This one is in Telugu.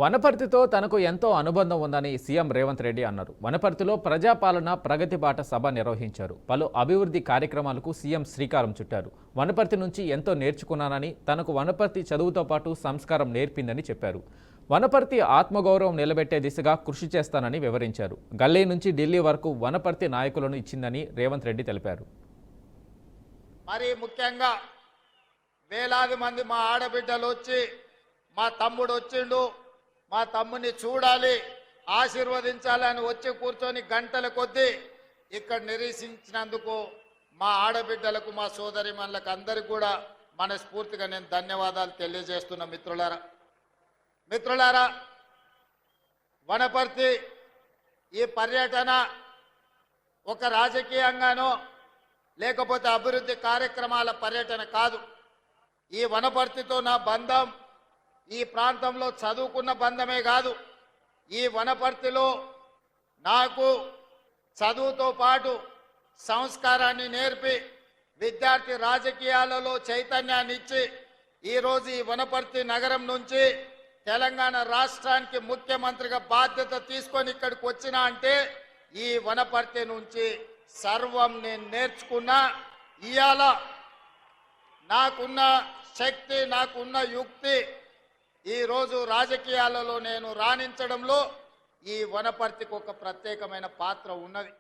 వనపర్తితో తనకు ఎంతో అనుబంధం ఉందని సీఎం రేవంత్ రెడ్డి అన్నారు. వనపర్తిలో ప్రజాపాలన ప్రగతి బాట సభ నిర్వహించారు. పలు అభివృద్ధి కార్యక్రమాలకు సీఎం శ్రీకారం చుట్టారు. వనపర్తి నుంచి ఎంతో నేర్చుకున్నానని, తనకు వనపర్తి చదువుతో పాటు సంస్కారం నేర్పిందని చెప్పారు. వనపర్తి ఆత్మగౌరవం నిలబెట్టే దిశగా కృషి చేస్తానని వివరించారు. గల్లీ నుంచి ఢిల్లీ వరకు వనపర్తి నాయకులను ఇచ్చిందని రేవంత్ రెడ్డి తెలిపారు. మరి ముఖ్యంగా వేలాది మంది మా ఆడబిడ్డలు వచ్చి మా తమ్ముడు వచ్చిండు, మా తమ్ముని చూడాలి, ఆశీర్వదించాలని వచ్చి కూర్చొని గంటల కొద్దీ ఇక్కడ నిరీక్షించినందుకు మా ఆడబిడ్డలకు, మా సోదరిమణులకు అందరికీ కూడా మనస్ఫూర్తిగా నేను ధన్యవాదాలు తెలియజేస్తున్నా. మిత్రులారా, వనపర్తి ఈ పర్యటన ఒక రాజకీయంగానో లేకపోతే అభివృద్ధి కార్యక్రమాల పర్యటన కాదు. ఈ వనపర్తితో నా బంధం ఈ ప్రాంతంలో చదువుకున్న బంధమే కాదు. ఈ వనపర్తిలో నాకు చదువుతో పాటు సంస్కారాన్ని నేర్పి విద్యార్థి రాజకీయాలలో చైతన్యాన్ని ఇచ్చి ఈరోజు ఈ వనపర్తి నగరం నుంచి తెలంగాణ రాష్ట్రానికి ముఖ్యమంత్రిగా బాధ్యత తీసుకొని ఇక్కడికి వచ్చినా అంటే ఈ వనపర్తి నుంచి సర్వం నేను నేర్చుకున్నా. ఇవాళ నాకున్న శక్తి, నాకున్న యుక్తి ఈరోజు రాజకీయాలలో నేను రాణించడంలో ఈ వనపర్తికి ఒక ప్రత్యేకమైన పాత్ర ఉన్నది.